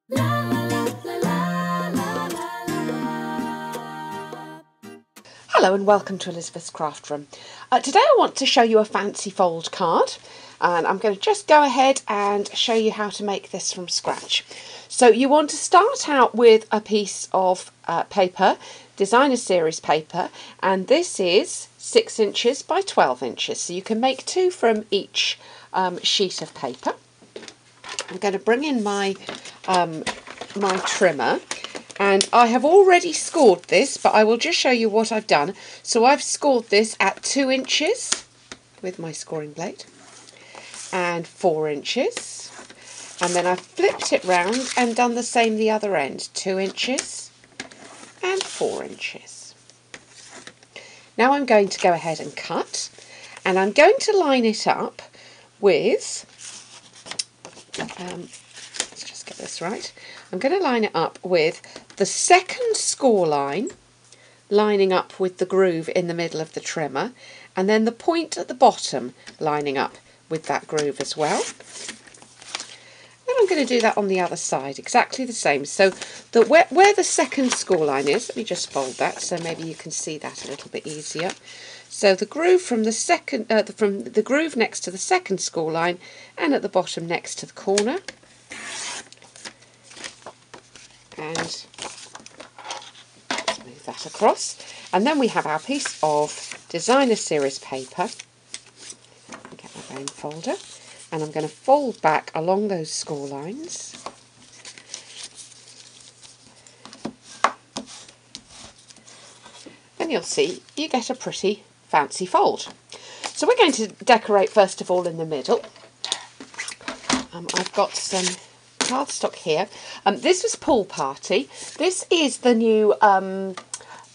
Hello and welcome to Elizabeth's Craft Room. Today I want to show you a fancy fold card, and I'm going to just go ahead and show you how to make this from scratch. So you want to start out with a piece of paper, designer series paper, and this is 6 inches by 12 inches, so you can make 2 from each sheet of paper. I'm going to bring in my my trimmer, and I have already scored this, but I will just show you what I've done. So I've scored this at 2 inches with my scoring blade and 4 inches, and then I've flipped it round and done the same the other end, 2 inches and 4 inches. Now I'm going to go ahead and cut, and I'm going to line it up with let's just get this right. I'm going to line it up with the second score line lining up with the groove in the middle of the trimmer, and then the point at the bottom lining up with that groove as well. Then I'm going to do that on the other side, exactly the same. So where the second score line is, let me just fold that so maybe you can see that a little bit easier. So the groove from the second, from the groove next to the second score line, and at the bottom next to the corner. And let's move that across. And then we have our piece of designer series paper. Get my bone folder, and I'm going to fold back along those score lines. And you'll see you get a pretty fancy fold. So we're going to decorate first of all in the middle. I've got some cardstock here. This was Pool Party. This is the new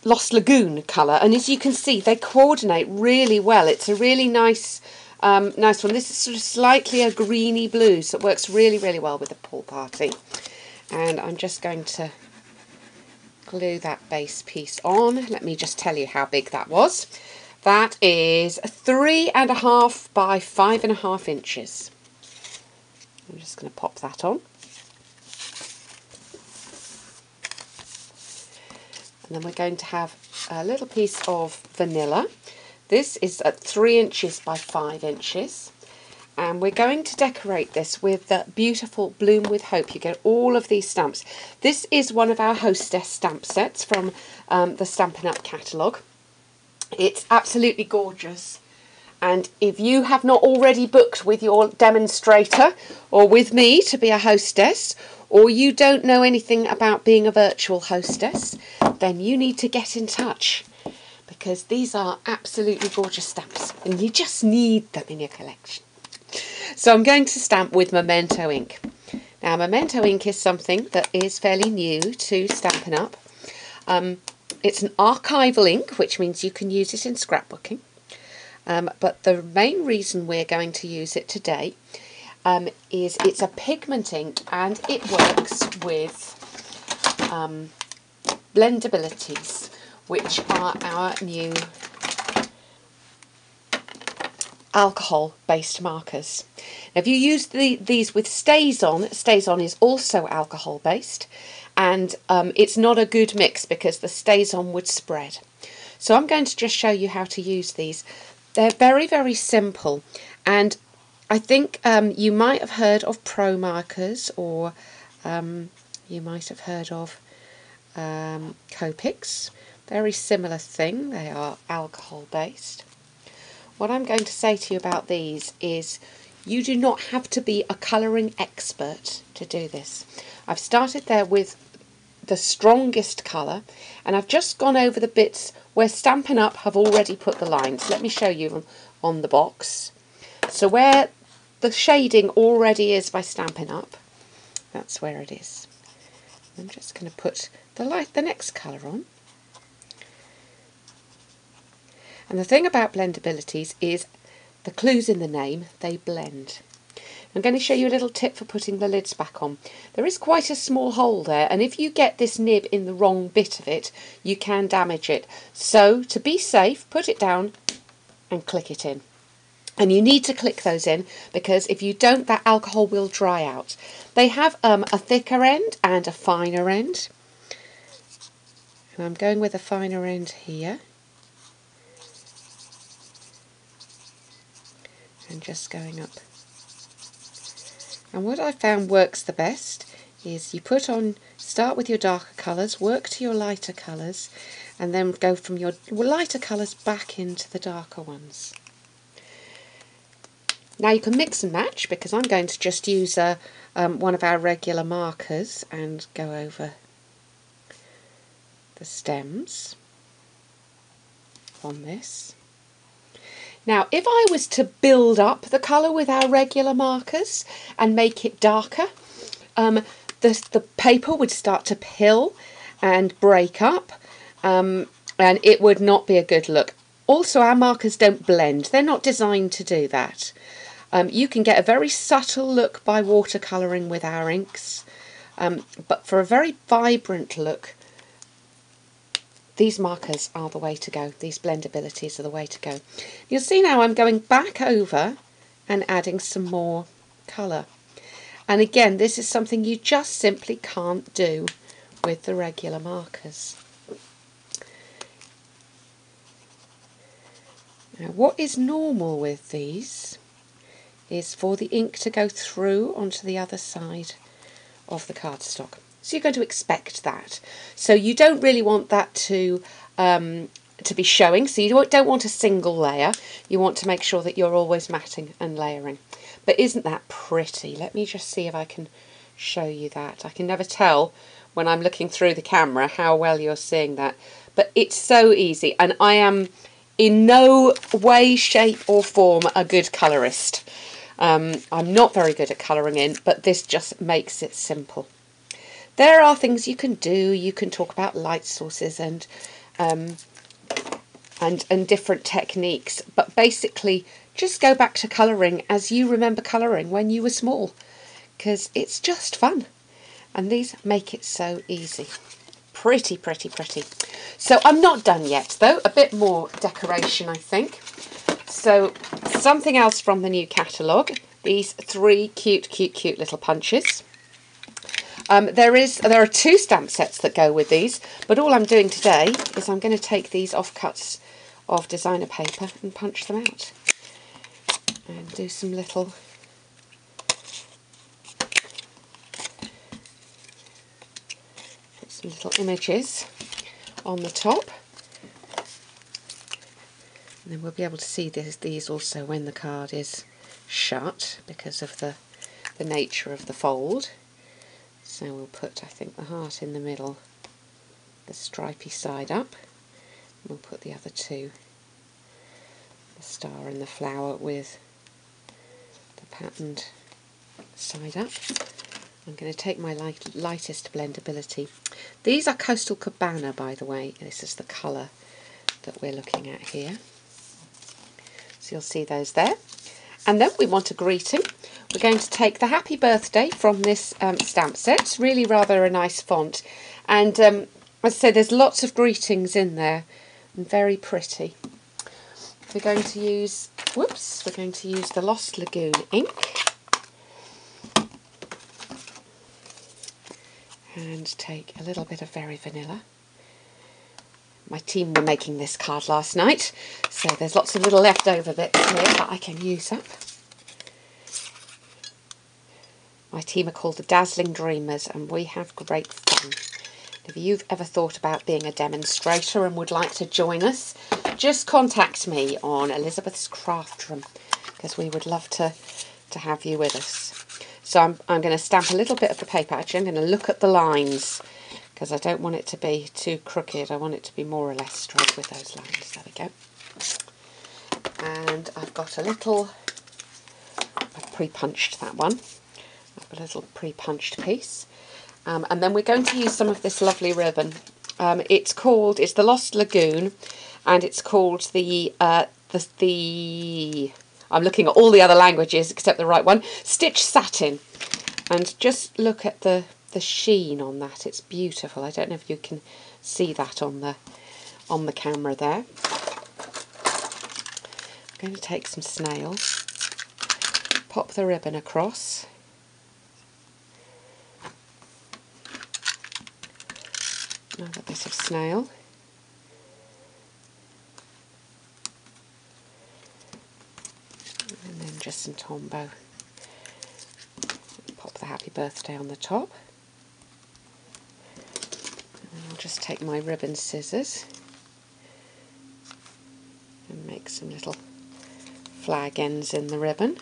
Lost Lagoon colour, and as you can see they coordinate really well. It's a really nice nice one. This is sort of slightly a greeny blue, so it works really well with the Pool Party. And I'm just going to glue that base piece on. Let me just tell you how big that was. That is 3.5 by 5.5 inches. I'm just going to pop that on. And then we're going to have a little piece of vanilla. This is at 3 inches by 5 inches. And we're going to decorate this with the beautiful Bloom with Hope. You get all of these stamps. This is one of our Hostess stamp sets from the Stampin' Up catalogue. It's absolutely gorgeous. And if you have not already booked with your demonstrator or with me to be a hostess, or you don't know anything about being a virtual hostess, then you need to get in touch, because these are absolutely gorgeous stamps and you just need them in your collection. So I'm going to stamp with Memento ink. Now Memento ink is something that is fairly new to Stampin' Up. It's an archival ink, which means you can use it in scrapbooking. But the main reason we're going to use it today is it's a pigment ink, and it works with Blendabilities, which are our new alcohol-based markers. Now, if you use these with StazOn is also alcohol-based, and it's not a good mix because the StazOn would spread. So I'm going to just show you how to use these. They're very simple, and I think you might have heard of Pro markers, or you might have heard of Copics. Very similar thing. They are alcohol based. What I'm going to say to you about these is you do not have to be a colouring expert to do this. I've started there with the strongest colour, and I've just gone over the bits where Stampin' Up have already put the lines. Let me show you on the box. So where the shading already is by Stampin' Up, that's where it is. I'm just going to put the next colour on. And the thing about Blendabilities is the clue's in the name, they blend. I'm going to show you a little tip for putting the lids back on. There is quite a small hole there, and if you get this nib in the wrong bit of it, you can damage it. So to be safe, put it down and click it in. And you need to click those in, because if you don't, that alcohol will dry out. They have a thicker end and a finer end. And I'm going with a finer end here. And just going up. And what I found works the best is you start with your darker colours, work to your lighter colours, and then go from your lighter colours back into the darker ones. Now you can mix and match, because I'm going to just use one of our regular markers and go over the stems on this. Now if I was to build up the colour with our regular markers and make it darker, the paper would start to pill and break up, and it would not be a good look. Also, our markers don't blend. They're not designed to do that. You can get a very subtle look by watercolouring with our inks, but for a very vibrant look, these markers are the way to go. These blendabilities are the way to go. You'll see now I'm going back over and adding some more colour. And again, this is something you just simply can't do with the regular markers. Now, what is normal with these is for the ink to go through onto the other side of the cardstock. So you're going to expect that. So you don't really want that to be showing. So you don't want a single layer. You want to make sure that you're always matting and layering. But isn't that pretty? Let me just see if I can show you that. I can never tell when I'm looking through the camera how well you're seeing that. But it's so easy, and I am in no way, shape or form a good colourist. I'm not very good at colouring in, but this just makes it simple. There are things you can do. You can talk about light sources and different techniques, but basically just go back to colouring as you remember colouring when you were small, because it's just fun, and these make it so easy. Pretty, pretty, pretty. So I'm not done yet though, a bit more decoration I think. So something else from the new catalogue, these 3 cute little punches. There are 2 stamp sets that go with these, but all I'm doing today is I'm going to take these offcuts of designer paper and punch them out. And do some little images on the top. And then we'll be able to see these also when the card is shut, because of the nature of the fold. So we'll put, I think, the heart in the middle, the stripy side up. We'll put the other 2, the star and the flower, with the patterned side up. I'm going to take my lightest blendability. These are Coastal Cabana, by the way. This is the colour that we're looking at here. So you'll see those there. And then we want a greeting. We're going to take the Happy Birthday from this stamp set. It's really rather a nice font. And as I said, there's lots of greetings in there, and very pretty. We're going to use, the Lost Lagoon ink. And take a little bit of Very Vanilla. My team were making this card last night, so there's lots of little leftover bits here that I can use up. My team are called the Dazzling Dreamers, and we have great fun. If you've ever thought about being a demonstrator and would like to join us, just contact me on Elizabeth's Craft Room, because we would love to have you with us. So I'm going to stamp a little bit of the paper. Actually, I'm going to look at the lines, because I don't want it to be too crooked. I want it to be more or less straight with those lines. There we go. And I've got a little, I've pre-punched that one. I've got a little pre-punched piece. And then we're going to use some of this lovely ribbon. It's the Lost Lagoon, and it's called I'm looking at all the other languages except the right one, Stitch Satin. And just look at the sheen on that. It's beautiful. I don't know if you can see that on the camera there. I'm going to take some snails. pop the ribbon across. Another bit of snail. And then just some Tombow. Pop the happy birthday on the top. And then I'll just take my ribbon scissors and make some little flag ends in the ribbon.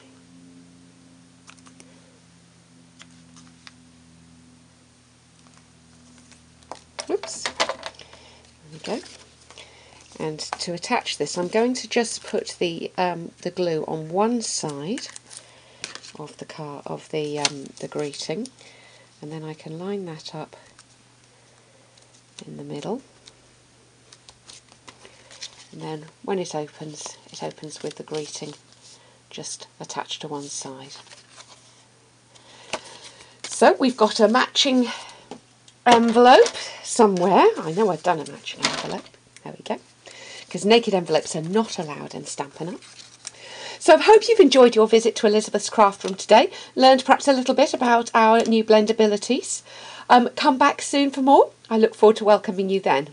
Oops, there we go. And to attach this, I'm going to just put the glue on one side of the greeting, and then I can line that up in the middle. And then when it opens with the greeting just attached to one side. So we've got a matching envelope somewhere. I know I've done a matching envelope. There we go. Because naked envelopes are not allowed in Stampin' Up. So I hope you've enjoyed your visit to Elizabeth's craft room today. Learned perhaps a little bit about our new blendabilities. Come back soon for more. I look forward to welcoming you then.